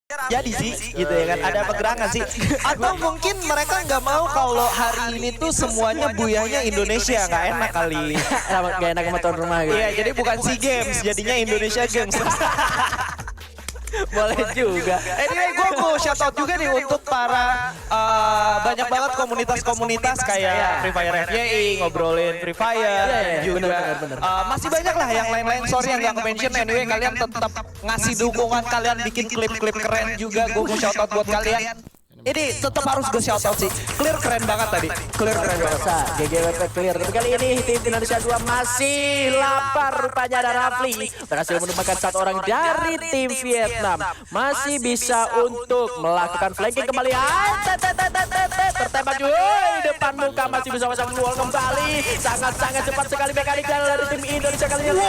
Jadi sih gitu ya kan, ada pergerangan sih. Atau mungkin mereka nggak mau kalau hari ini tuh semuanya buyahnya Indonesia, nggak enak kali. Gak enak sama tuan rumah gitu. Iya, jadi bukan SEA Games, jadinya Indonesia Games. Boleh juga. Anyway, gue mau shout out juga nih untuk para banyak banget komunitas-komunitas kayak Free Fire FYI, ngobrolin Free Fire juga. Bener. Masih banyak lah yang lain-lain, sorry yang gak ke-mention. Anyway, kalian tetap ngasih dukungan, kalian bikin klip-klip keren juga. Gue mau shout out buat kalian. Ini tetap harus gue shout out sih. Clear keren banget tadi. Clear keren banget. GGWP clear. Tapi kali ini tim Indonesia 2 masih lapar rupanya, ada Rafli berhasil menemukan satu orang dari tim Vietnam. Masih bisa untuk melakukan flanking kembali. Tertembak juga di depan muka, masih bisa pasang peluang kembali. Sangat-sangat cepat sekali mekanik dari tim Indonesia kali ini.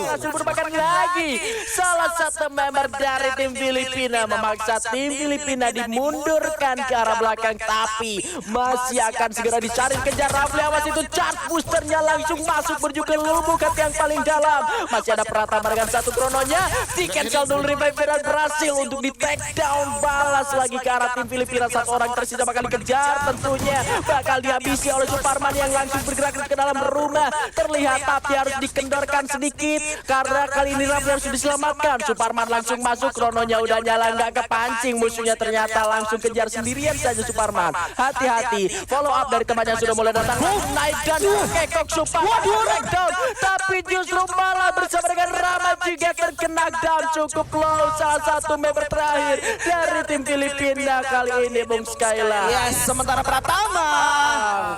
Berhasil menemukan lagi salah satu member dari tim Filipina, memaksa tim Filipina dimundurkan ke arah belakang, tapi masih akan segera dicari kejar Rafli. Awas itu charge boosternya langsung masuk menuju ke lubuk hati yang paling dalam. Masih ada Pratama dengan satu krononya, di cancel dulu revive dan berhasil untuk di take down. Balas lagi ke arah tim Filipina, satu orang tersisa bakal dikejar, tentunya bakal dihabisi oleh Suparman yang langsung bergerak ke dalam rumah. Terlihat tapi harus dikendorkan sedikit karena kali ini Rafli harus diselamatkan. Suparman langsung masuk, krononya udah nyala, nggak kepancing musuhnya, ternyata langsung kejar sendirian saja Suparman. Hati-hati, follow up dari temannya sudah mulai datang. Naik dan kekok Suparman down, tapi justru malah bersama dengan Rama juga terkena down. Cukup low, salah satu member terakhir dari tim Filipina kali ini, Bung Skyla. Yes, sementara Pratama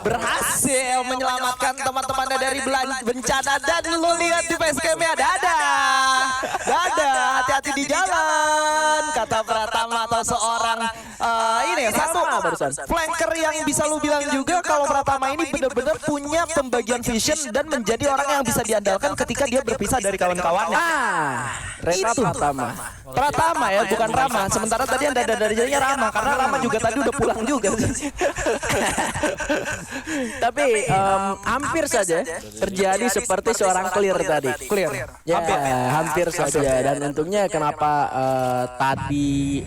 berhasil menyelamatkan teman-temannya dari bencana, dan lu lihat di facecamnya Dada, hati-hati di jalan, kata Pratama. Atau seorang ini ya, satu flanker yang bisa lu bilang juga kalau Pratama ini benar-benar punya pembagian vision dan menjadi orang yang bisa diandalkan ketika dia berpisah dari kawan-kawannya. Itu Pratama ya, bukan Rama. Sementara tadi yang Dada dari jadinya Rama, karena Rama juga tadi udah pulang juga. Tapi hampir saja terjadi seperti seorang clear tadi. Clear. Ya, hampir saja. Dan untungnya kenapa tadi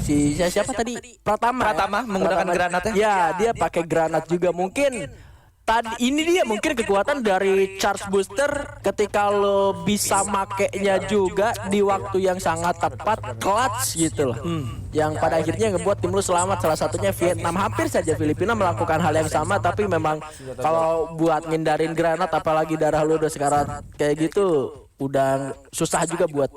siapa tadi? Pratama menggunakan granatnya. Ya, dia pakai granat juga. Mungkin tadi ini dia mungkin kekuatan dari charge booster, ketika lo bisa makainya juga di waktu yang sangat tepat, clutch gitu loh. Yang pada akhirnya ngebuat tim lu selamat, salah satunya Vietnam. Hampir saja Filipina melakukan hal yang sama, tapi memang kalau buat ngindarin granat apalagi darah lu udah sekarang kayak gitu udah susah juga buat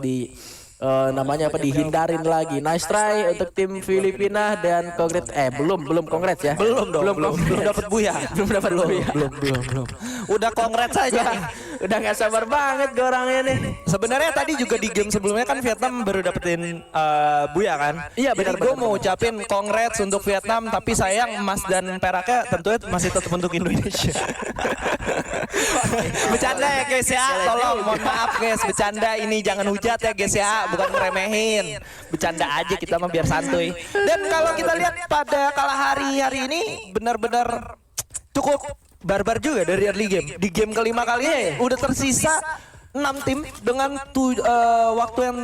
namanya apa, dihindarin lagi. Nice try untuk tim Filipina dan congrats belum congrats ya. Belum dapat buya. Belum. Udah congrats saja. Udah nggak sabar banget gue orangnya nih. Sebenarnya tadi juga di game sebelumnya kan Vietnam baru dapetin buya kan. Iya benar. Gue mau ucapin congrats untuk Vietnam, tapi sayang emas dan peraknya tentunya masih tetap untuk Indonesia. Bercanda ya guys ya, tolong mohon maaf guys, bercanda ini, jangan hujat ya guys ya, bukan ngeremehin, bercanda aja kita mah biar santuy. Dan kalau kita lihat pada kalah hari ini benar-benar cukup barbar juga dari early game. Di game kelima kali ini udah tersisa 6 tim dengan waktu yang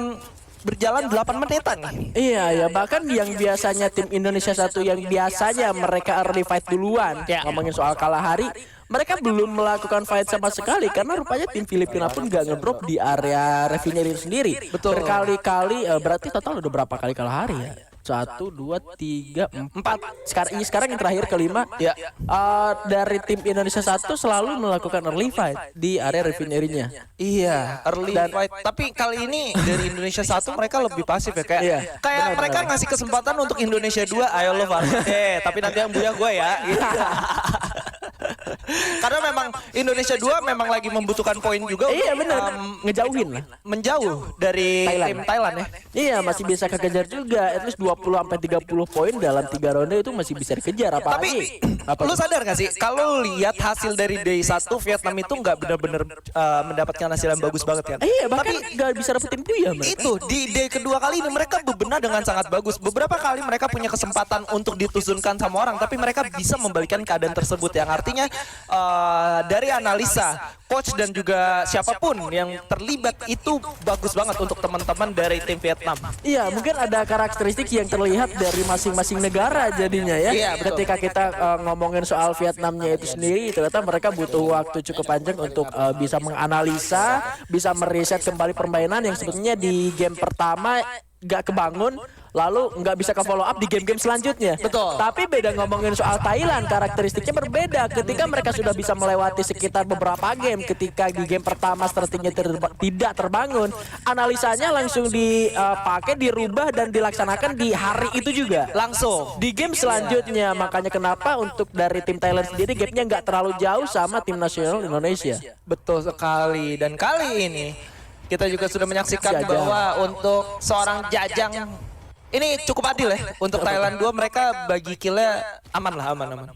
berjalan 8 menitan nih. Iya ya, bahkan yang biasanya tim Indonesia 1 yang biasanya mereka early fight duluan, ngomongin soal kalah hari, mereka belum melakukan fight sama sekali karena rupanya tim Filipina pun gak ngedrop di area refinery sendiri. Betul. Berkali-kali, berarti total udah berapa kali kalah hari ya? 1, 2, 3, 4. Sekarang yang terakhir kelima. Ya. Dari tim Indonesia 1 selalu melakukan early fight di area refinery-nya. Iya, early fight. Tapi kali ini dari Indonesia 1 mereka lebih pasif ya, kayak mereka ngasih kesempatan untuk Indonesia 2, ayo lo Farhan. Tapi nanti yang buya gue ya. Karena memang Indonesia 2 memang lagi membutuhkan poin juga. Iya benar. Ngejauhin lah. Menjauh dari tim Thailand ya. Iya, masih bisa kekejar juga. At least 20-30 poin dalam 3 ronde itu masih bisa dikejar. Tapi lu sadar gak sih kalau lihat hasil dari day 1 Vietnam itu nggak benar-benar mendapatkan hasil yang bagus banget kan? Iya, bahkan nggak bisa dapetin buya mereka. Itu di day kedua kali ini mereka bebenah dengan sangat bagus. Beberapa kali mereka punya kesempatan untuk ditusunkan sama orang, tapi mereka bisa membalikan keadaan tersebut, yang artinya dari analisa coach dan juga siapapun yang terlibat itu bagus banget untuk teman-teman dari tim Vietnam. Iya, mungkin ada karakteristik yang terlihat dari masing-masing negara jadinya ya. Iya, betul. Ketika kita ngomongin soal Vietnamnya itu sendiri, ternyata mereka butuh waktu cukup panjang untuk bisa menganalisa, bisa meriset kembali permainan yang sebetulnya di game pertama gak kebangun, lalu nggak bisa ke follow up di game-game selanjutnya. Betul. Tapi beda ngomongin soal Thailand, karakteristiknya berbeda. Ketika mereka sudah bisa melewati sekitar beberapa game, ketika di game pertama strateginya tidak terbangun, analisanya langsung dipakai, dirubah dan dilaksanakan di hari itu juga. Langsung Di game selanjutnya, makanya kenapa untuk dari tim Thailand sendiri gamenya nggak terlalu jauh sama tim nasional Indonesia. betul sekali. Dan kali ini kita juga sudah menyaksikan Jajang. bahwa untuk seorang Jajang ini cukup adil ya untuk Thailand 2, mereka bagi killnya aman.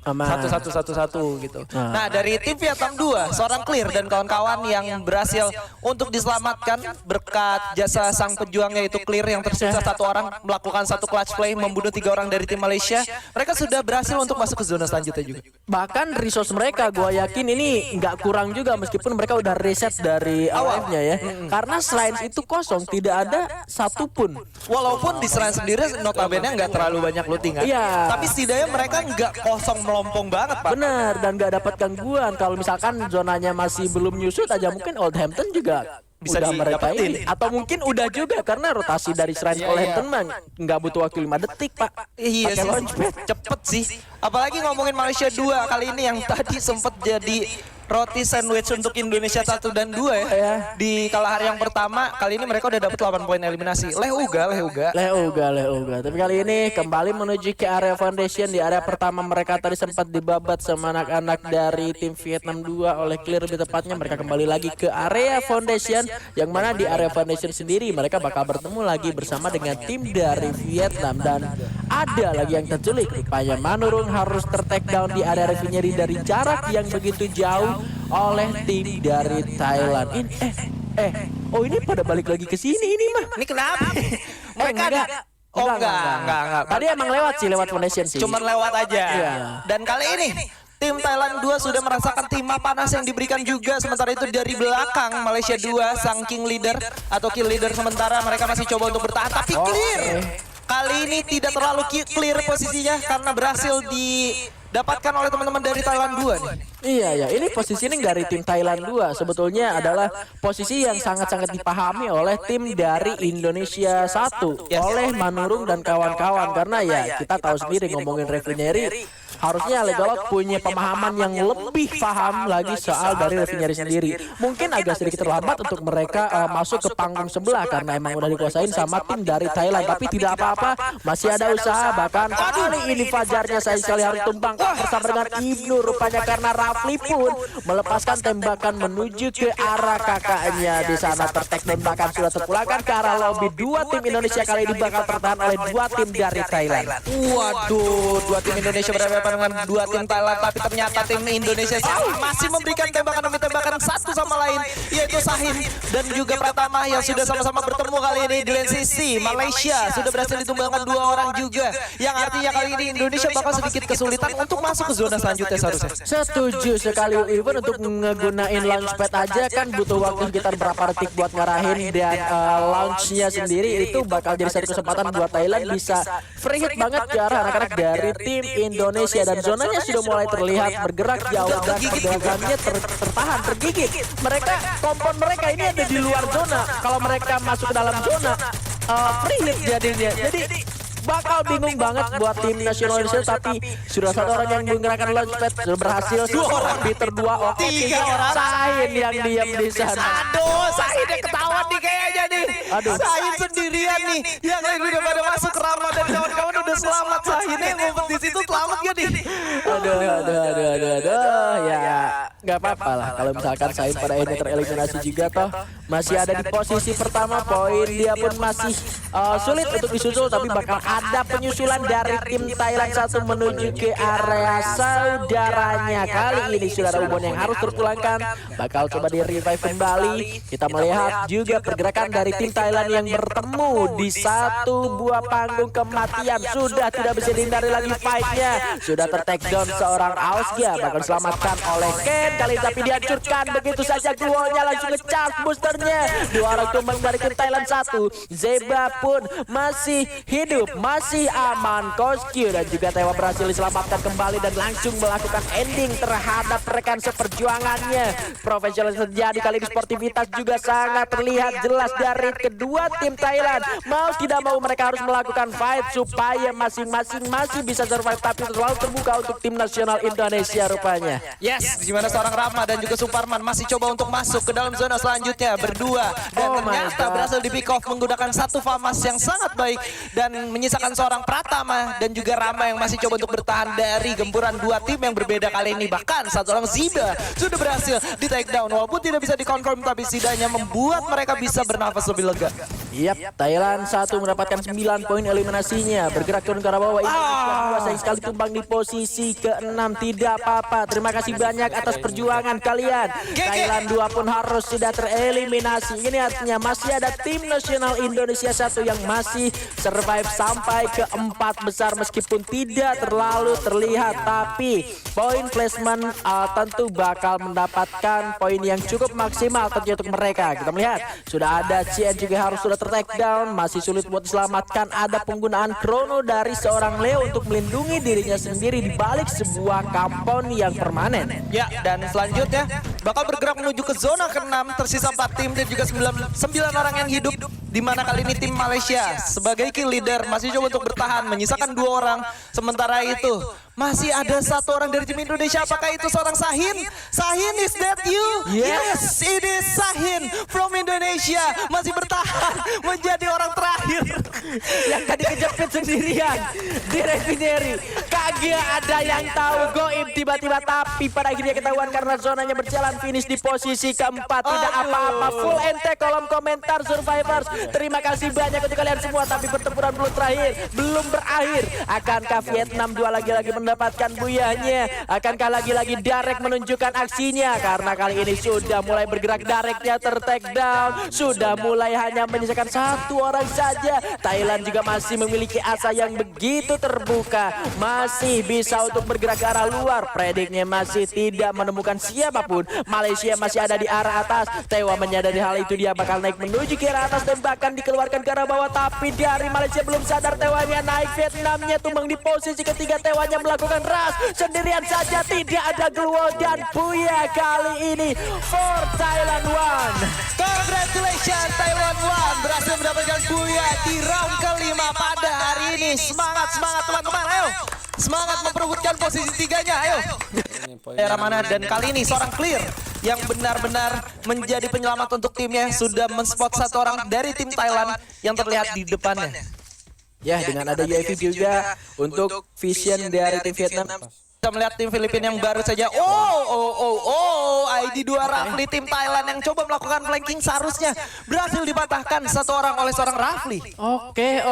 Aman. Satu gitu. Nah dari tim Vietnam 2 seorang Clear dan kawan-kawan yang berhasil untuk diselamatkan berkat jasa sang pejuang yaitu Clear yang tersisa satu orang melakukan satu clutch play membunuh 3 orang dari tim Malaysia. Mereka sudah berhasil untuk masuk ke zona selanjutnya juga. Bahkan resource mereka gue yakin ini nggak kurang juga meskipun mereka udah reset dari awalnya ya. Karena selain itu kosong, tidak ada satupun. Walaupun di serangan sendiri notabene nggak terlalu banyak looting kan. Iya. Tapi setidaknya mereka nggak kosong melompong banget Pak. Bener, dan nggak dapat gangguan. Kalau misalkan zonanya masih belum nyusut aja, mungkin Oldhampton juga Bisa udah mereka didapetin. ini. Atau mungkin udah juga karena rotasi dari Shrine Oldhampton mah nggak butuh waktu 5 detik Pak. Iya Pakai sih, launchpad. cepet sih. Apalagi ngomongin Malaysia 2 kali ini yang tadi sempat jadi roti sandwich untuk Indonesia 1 dan 2 ya. Ya. Di kalah hari yang pertama, kali ini mereka udah dapat 8 poin eliminasi. Leh uga. Leuga. Tapi kali ini kembali menuju ke area foundation. Di area pertama mereka tadi sempat dibabat sama anak-anak dari tim Vietnam 2 oleh Clear, lebih tepatnya mereka kembali lagi ke area foundation, yang mana di area foundation sendiri mereka bakal bertemu lagi bersama dengan tim dari Vietnam. Dan ada lagi yang terculik, rupanya Manurung harus ter-take down di area refinery dari jarak yang begitu jauh oleh tim dari Thailand. Oh ini pada balik lagi ke sini ini mah. Ini kenapa? Mereka enggak. enggak. Tadi emang lewat foundation sih. Cuman lewat aja. Iya. Dan kali ini tim Thailand 2 sudah merasakan timah panas yang diberikan juga. Sementara itu dari belakang Malaysia 2 sang king leader atau kill leader sementara mereka masih coba untuk bertahan. Tapi Clear kali ini tidak terlalu clear posisinya karena berhasil didapatkan oleh teman-teman dari Thailand 2 nih. Iya, ini posisi ini dari tim Thailand 2 sebetulnya adalah posisi yang sangat-sangat dipahami oleh tim dari Indonesia 1 oleh Manurung dan kawan-kawan, karena ya kita tahu sendiri ngomongin refinery harusnya Legalot punya pemahaman yang lebih paham lagi soal dari refinery sendiri. Mungkin agak sedikit terlambat untuk mereka masuk ke panggung sebelah karena emang udah dikuasain sama tim dari Thailand, tapi tidak apa-apa, masih ada usaha. Bahkan kali ini fajarnya saya sekali harus tumbang bersama dengan Ibnu, rupanya karena Rafli pun melepaskan tembakan menuju ke arah kakaknya. Di sana tertek dan bahkan sudah terpulangkan ke arah lobby. Dua tim Indonesia kali ini bakal tertahan oleh dua tim dari Thailand. Waduh, dua tim Indonesia berhadapan dengan dua tim Thailand, tapi ternyata tim Indonesia masih memberikan tembakan demi tembakan satu sama lain, yaitu Sahin dan juga Pratama yang sudah sama-sama bertemu kali ini di lane sisi. Malaysia sudah berhasil ditumbangkan dua orang juga, yang artinya kali ini Indonesia bakal sedikit kesulitan untuk masuk ke zona selanjutnya seharusnya. Setuju sekali, even untuk ngegunain launchpad aja kan butuh waktu sekitar berapa detik buat ngarahin, dan launchnya sendiri itu bakal jadi satu kesempatan buat Thailand bisa free hit banget ke arah anak-anak dari tim Indonesia. Dan zonanya sudah mulai terlihat bergerak jauh dan pergerakannya tertahan, tergigit. Kompon mereka ini ada di luar zona. Kalau mereka masuk ke dalam zona, free hit jadinya. Jadi bakal bingung banget buat tim nasional Indonesia, tapi sudah satu orang yang menggunakan launchpad sudah berhasil. Dua orang, Peter 2, tiga orang. Sahin yang diam di sana. Aduh, Sahin yang ketahuan nih kayaknya nih. Aduh. Sahin sendirian nih. Yang lain udah pada masuk ke Rama dan kawan-kawan udah selamat. Sahin yang ngumpet di situ selamat gak nih? Aduh. Ya nggak apa-apa lah kalau misalkan Sain pada ini tereliminasi juga toh masih ada di posisi pertama, poin dia pun masih sulit untuk disusul, tapi bakal ada penyusulan dari tim Thailand 1 menuju ke area saudaranya. Kali ini sudah ada Ubon yang harus terpulangkan, bakal coba di revive kembali. Kita melihat juga pergerakan dari tim Thailand yang bertemu di satu buah panggung kematian. Sudah tidak bisa dihindari lagi fightnya, sudah ter-takedown seorang Ausgia, bakal diselamatkan oleh Ken kali ini, tapi dihancurkan begitu saja. Gluonya langsung nge-charge boosternya. Dua orang tumbang dari tim Thailand 1. Zeba pun masih hidup, masih aman. Koskyu dan juga Tewa berhasil diselamatkan kembali dan langsung melakukan ending terhadap rekan seperjuangannya. Profesional terjadi kali ini, sportivitas juga sangat terlihat jelas dari kedua tim Thailand. Mau tidak mau mereka harus melakukan fight supaya masing-masing masih bisa survive, tapi selalu terbuka untuk tim nasional Indonesia rupanya. Yes, di mana seorang Rama dan juga Suparman masih coba untuk masuk ke dalam zona selanjutnya berdua, dan ternyata berhasil di pick off menggunakan satu famas yang sangat baik dan menyisakan seorang Pratama dan juga Rama yang masih coba untuk bertahan dari gempuran dua tim yang berbeda kali ini. Bahkan satu orang Ziba sudah berhasil di take down, walaupun tidak bisa dikonfirm, tapi setidaknya membuat mereka bisa bernafas lebih lega. Yap, Thailand 1 mendapatkan 9 poin eliminasinya. Bergerak turun ke arah bawah. Indonesia sayang sekali tumbang di posisi ke-6. Tidak apa-apa. Terima kasih banyak atas perjuangan kalian. Thailand 2 pun harus sudah tereliminasi. Ini artinya masih ada tim nasional Indonesia 1 yang masih survive sampai ke 4 besar meskipun tidak terlalu terlihat. Tapi poin placement tentu bakal mendapatkan poin yang cukup maksimal tentunya untuk mereka. Kita melihat sudah ada CN juga harus sudah ter-take down, masih sulit buat diselamatkan. Ada penggunaan krono dari seorang Leo untuk melindungi dirinya sendiri di balik sebuah kampon yang permanen. Ya, dan selanjutnya bakal bergerak menuju ke zona ke-6, tersisa 4 tim dan juga 9 orang yang hidup, di mana kali ini tim Malaysia sebagai kill leader masih coba untuk bertahan menyisakan 2 orang. Sementara itu masih ada 1 orang dari tim Indonesia. Apakah itu seorang Sahin? Sahin, is that you? Yes, it is Sahin from Indonesia. Masih bertahan menjadi orang terakhir yang tadi kejepit sendirian di refinery. Kagak ada yang tahu goib tiba-tiba, tapi pada akhirnya ketahuan karena zonanya berjalan finish di posisi keempat. Tidak apa-apa, full ente kolom komentar survivors. Terima kasih banyak untuk kalian semua, tapi pertempuran belum berakhir. Akankah Vietnam 2 lagi-lagi mendapatkan buyahnya? Akankah lagi-lagi Darek menunjukkan aksinya? Karena kali ini sudah mulai bergerak, Dareknya ter-take down, sudah mulai hanya menyisakan 1 orang saja. Thailand juga masih memiliki asa yang begitu terbuka, masih bisa untuk bergerak ke arah luar. Prediknya masih tidak menemukan siapapun. Malaysia masih ada di arah atas. Tewa menyadari hal itu, dia bakal naik menuju ke arah atas dan bahkan dikeluarkan ke arah bawah. Tapi dari Malaysia belum sadar, Tewanya naik, Vietnamnya tumbang di posisi ketiga. Tewanya melakukan rush sendirian saja, tidak ada Gluo dan Buya kali ini for Thailand 1. Congratulations, Thailand 1 berhasil mendapatkan Buya di round kelima pada hari ini. Semangat teman-teman, ayo semangat memperebutkan posisi 3-nya, ayo. Era mana, dan kali ini seorang Clear yang benar-benar menjadi penyelamat untuk timnya sudah men-spot 1 orang dari tim Thailand yang terlihat di depannya. Ya, dengan ada UAV juga untuk vision dari tim Vietnam. Kita melihat tim Filipina yang baru saja. ID2 Rafli tim Thailand yang coba melakukan flanking, seharusnya berhasil dipatahkan 1 orang oleh seorang Rafli. Oke.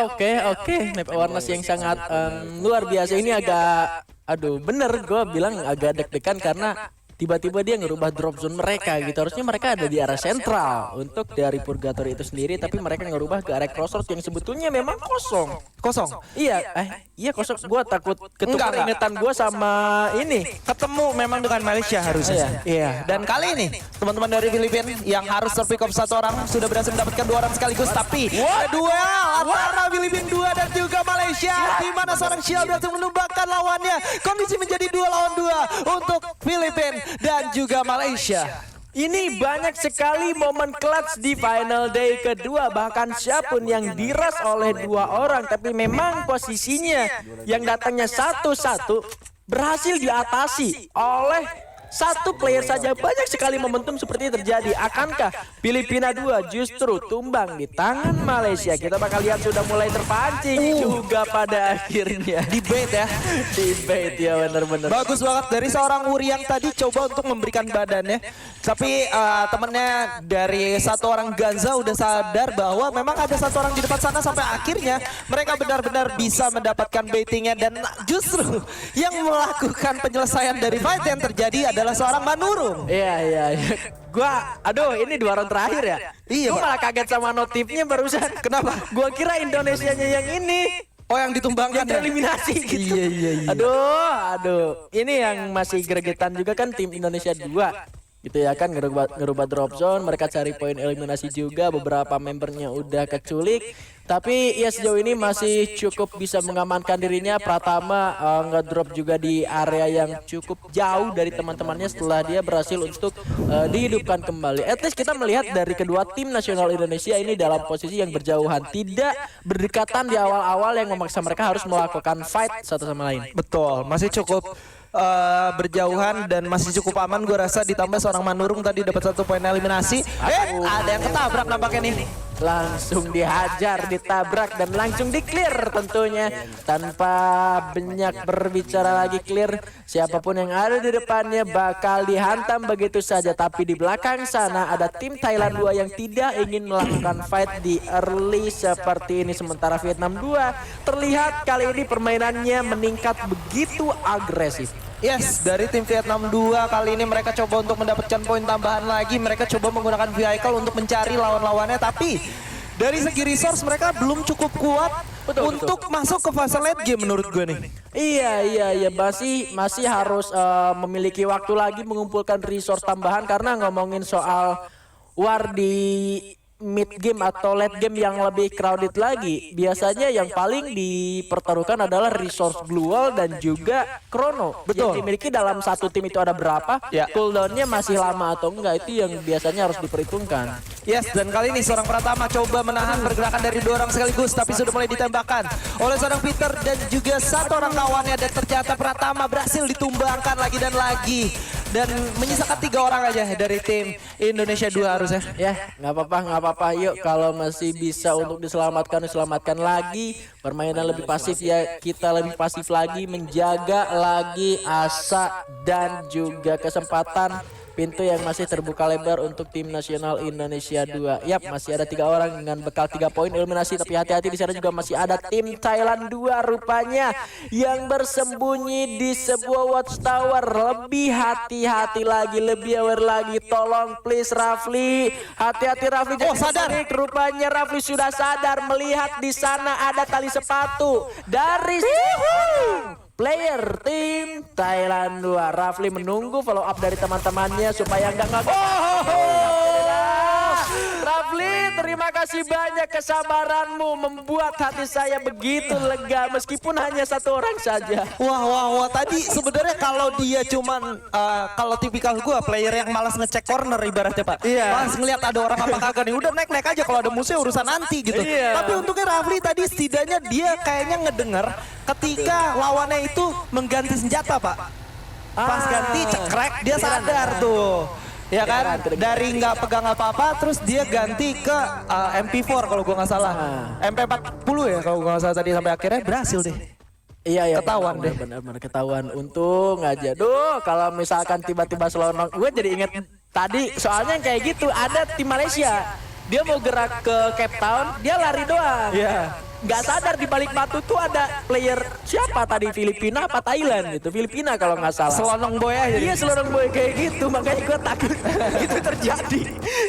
Map awareness yang sangat luar biasa. Ini agak, bener gue bilang agak deg-degan karena tiba-tiba dia ngerubah drop zone mereka gitu. Harusnya mereka ada di arah sentral untuk dari Purgatory itu sendiri, tapi mereka ngerubah ke arah crossroads yang sebetulnya memang kosong. Iya, kosong. Gua takut ketukar ingetan gua sama ini. Ketemu memang dengan Malaysia harusnya. Iya. Dan kali ini teman-teman dari Filipina yang harus terpick up 1 orang sudah berhasil mendapatkan 2 orang sekaligus, tapi duel antara Filipina 2 dan juga Malaysia, di mana seorang Xiao berhasil menumbangkan lawannya. Kondisi menjadi 2 lawan 2 untuk Filipina dan juga Malaysia. Ini banyak sekali momen clutch di final day kedua. Bahkan siapapun yang diras oleh 2 orang, tapi memang posisinya yang datangnya satu-satu berhasil diatasi oleh satu player saja banyak sekali momentum seperti ini terjadi. Akankah Filipina 2 justru tumbang di tangan Malaysia? Kita bakal lihat sudah mulai terpancing juga pada akhirnya. Debate ya. Debate ya, bener-bener. Bagus banget dari seorang Wuri yang tadi coba untuk memberikan badannya. Tapi temennya dari satu orang Ganza udah sadar bahwa memang ada satu orang di depan sana sampai akhirnya mereka benar-benar bisa mendapatkan baitingnya. Dan justru yang melakukan penyelesaian dari fight yang terjadi adalah seorang Manurung. Iya. Aduh, ini 2 round terakhir ya? Iya, Gua Pak. malah kaget sama notifnya barusan. Kenapa? Gua kira Indonesianya yang ini. Oh, yang ditumbangkan Yang tereliminasi gitu. Iya. Aduh. Ini yang masih gregetan juga kan tim Indonesia 2. Gitu ya kan, ngerubah drop zone, mereka cari poin eliminasi juga, beberapa membernya udah keculik. Tapi ya sejauh ini masih cukup bisa mengamankan dirinya. Pratama ngedrop juga di area yang cukup jauh dari teman-temannya setelah dia berhasil untuk dihidupkan kembali. At least kita melihat dari kedua tim nasional Indonesia ini dalam posisi yang berjauhan, tidak berdekatan di awal-awal yang memaksa mereka harus melakukan fight satu sama lain. Betul, masih cukup berjauhan dan masih cukup aman gue rasa, ditambah seorang Manurung tadi dapat 1 poin eliminasi. Ada yang ketabrak nampaknya nih. Langsung dihajar, ditabrak dan langsung di-clear tentunya. Tanpa banyak berbicara lagi, clear. Siapapun yang ada di depannya bakal dihantam begitu saja. Tapi di belakang sana ada tim Thailand 2 yang tidak ingin melakukan fight di early seperti ini. Sementara Vietnam 2 terlihat kali ini permainannya meningkat begitu agresif. Yes, dari tim Vietnam 2 kali ini mereka coba untuk mendapatkan poin tambahan lagi. Mereka coba menggunakan vehicle untuk mencari lawan-lawannya. Tapi dari segi resource mereka belum cukup kuat untuk masuk ke fase late game menurut gue nih. Iya, masih harus memiliki waktu lagi mengumpulkan resource tambahan. Karena ngomongin soal war di mid game atau late game yang lebih crowded lagi, biasanya yang paling dipertaruhkan adalah resource blue wall dan juga chrono. Yang dimiliki dalam satu tim itu ada berapa, cooldownnya masih lama atau enggak, itu yang biasanya harus diperhitungkan. Yes, dan kali ini seorang Pratama coba menahan pergerakan dari 2 orang sekaligus, tapi sudah mulai ditembakkan oleh seorang Peter dan juga 1 orang kawannya, dan ternyata Pratama berhasil ditumbangkan lagi dan lagi. Dan menyisakan 3 orang aja dari tim Indonesia 2 harusnya. Ya, nggak apa-apa. Yuk, kalau masih bisa untuk diselamatkan lagi. Permainan lebih pasif ya, kita lebih pasif lagi, menjaga lagi asa dan juga kesempatan. Pintu yang masih terbuka lebar untuk tim nasional Indonesia 2. Yap, masih ada 3 orang dengan bekal 3 poin eliminasi. Tapi hati-hati, di sana juga masih ada tim Thailand 2 rupanya yang bersembunyi di sebuah watchtower. Lebih hati-hati lagi, lebih aware lagi. Tolong please Rafli, hati-hati Rafli. Sadar. Rupanya Rafli sudah sadar melihat di sana ada tali sepatu dari player tim Thailand 2. Rafli menunggu follow up dari teman-temannya supaya nggak Rafli, terima kasih banyak kesabaranmu membuat hati saya begitu lega meskipun hanya 1 orang saja. Wah, tadi sebenarnya kalau dia cuman kalau tipikal gua player yang malas ngecek corner ibaratnya Pak. Malas ngelihat ada orang apa kagak nih. Udah naik aja, kalau ada musuh urusan nanti gitu. Tapi untungnya Rafli tadi setidaknya dia kayaknya ngedenger ketika lawannya itu mengganti senjata Pak. Pas ganti cekrek dia sadar tuh. Ya kan, dari nggak pegang apa-apa terus dia ganti ke MP4 kalau gua nggak salah. MP40 ya kalau gua nggak salah tadi, sampai akhirnya berhasil deh. Iya, ketahuan deh. Benar ketahuan. Untung aja. Kalau misalkan tiba-tiba selonong, gue jadi inget tadi soalnya kayak gitu, ada tim Malaysia. Dia mau gerak ke Cape Town, dia lari doang. Nggak sadar di balik batu tuh ada player siapa tadi, Filipina apa Thailand gitu, Filipina kalau nggak salah. Selonong boy aja. Iya, selonong boy kayak gitu, makanya gue takut itu terjadi.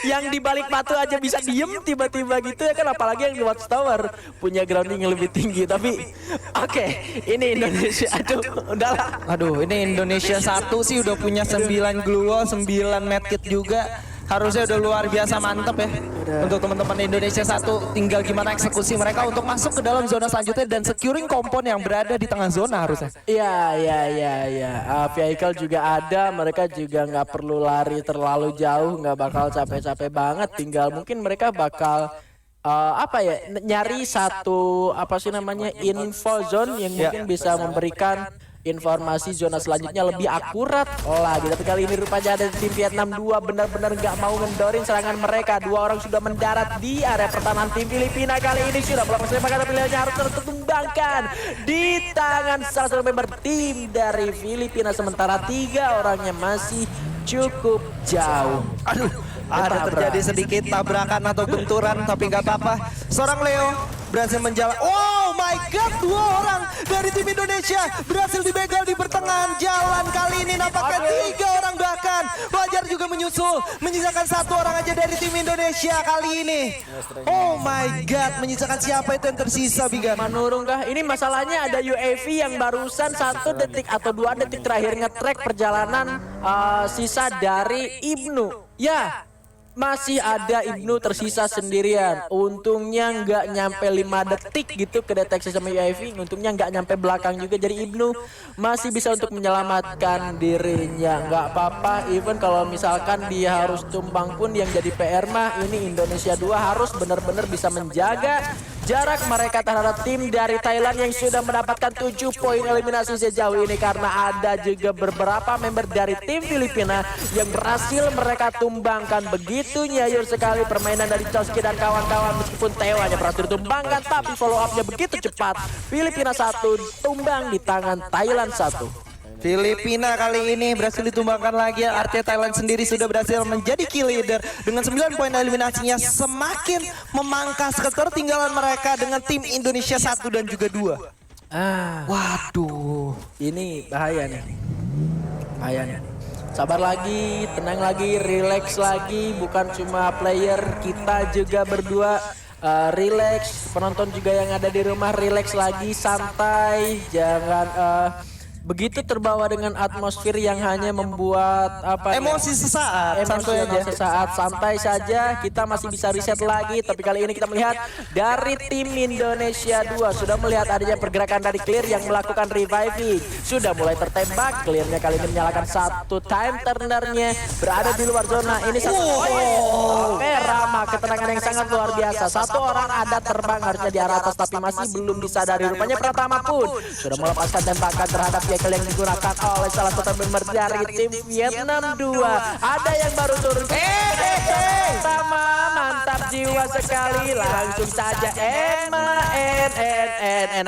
Yang di balik batu aja bisa diem tiba-tiba gitu ya kan, apalagi yang di watchtower punya grounding yang lebih tinggi. Tapi oke, ini Indonesia. Aduh, ini Indonesia 1 sih udah punya 9 glue wall, 9 medkit juga. Harusnya udah luar biasa mantep ya. Untuk teman-teman Indonesia 1, tinggal gimana eksekusi mereka untuk masuk ke dalam zona selanjutnya dan securing kompon yang berada di tengah zona harusnya. Iya. Vehicle juga ada, mereka juga nggak perlu lari terlalu jauh, nggak bakal capek-capek banget. Tinggal mungkin mereka bakal nyari satu info zone yang mungkin bisa memberikan informasi zona selanjutnya lebih akurat lagi. Tapi kali ini rupanya ada tim Vietnam 2 benar-benar gak mau ngendorin serangan mereka. 2 orang sudah mendarat di area pertahanan tim Filipina. Kali ini sudah melakukan serangan, pilihannya harus tertumbangkan di tangan salah satu member tim dari Filipina. Sementara 3 orangnya masih cukup jauh. Aduh, ada terjadi sedikit tabrakan atau benturan, tapi nggak apa-apa. Seorang Leo berhasil menjalan. Oh my god, 2 orang dari tim Indonesia berhasil dibegal di pertengahan jalan. Kali ini nampaknya 3 orang bahkan. Fajar juga menyusul, menyisakan 1 orang aja dari tim Indonesia kali ini. Oh my god, menyisakan siapa itu yang tersisa, Bigan? Manurung kah? Ini masalahnya ada UAV yang barusan 1 detik atau 2 detik terakhir nge-track perjalanan sisa dari Ibnu. Ya, masih ada Ibnu tersisa sendirian. Untungnya nggak nyampe 5 detik gitu kedeteksi sama UAV. Untungnya nggak nyampe belakang juga. Jadi Ibnu masih bisa untuk menyelamatkan dirinya. Nggak apa-apa, even kalau misalkan dia harus tumbang pun yang jadi PR mah ini Indonesia 2 harus benar-benar bisa menjaga jarak mereka terhadap tim dari Thailand yang sudah mendapatkan 7 poin eliminasi sejauh ini. Karena ada juga beberapa member dari tim Filipina yang berhasil mereka tumbangkan. Begitu nyayur sekali permainan dari Chowski dan kawan-kawan, meskipun Theo hanya berhasil ditumbangkan, tapi follow up-nya begitu cepat. Filipina 1 tumbang di tangan Thailand 1. Filipina kali ini berhasil ditumbangkan lagi. Artinya Thailand sendiri sudah berhasil menjadi kill leader dengan 9 poin eliminasinya, semakin memangkas ketertinggalan mereka dengan tim Indonesia 1 dan juga 2. Waduh, ini bahaya nih. Bahaya nih. Sabar lagi, tenang lagi, relax lagi. Bukan cuma player, kita juga berdua relax. Penonton juga yang ada di rumah relax lagi, santai. Jangan begitu terbawa dengan atmosfer yang hanya membuat emosi sesaat, santai aja. Sesaat santai saja, kita masih bisa reset lagi. Tapi kali ini kita melihat dari tim Indonesia 2 sudah melihat adanya pergerakan dari Clear yang melakukan reviving. Sudah mulai tertembak, Clearnya kali ini menyalakan 1 time turnernya, berada di luar zona. Ini satu Rama, ketenangan yang sangat luar biasa. 1 orang ada terbang harusnya di arah atas, tapi masih belum disadari. Rupanya Pratama pun sudah melepaskan tembakan terhadap vehicle yang digunakan oleh salah satu member dari tim Vietnam 2. Ada yang baru turun. Pertama, mantap jiwa sekali. Langsung saja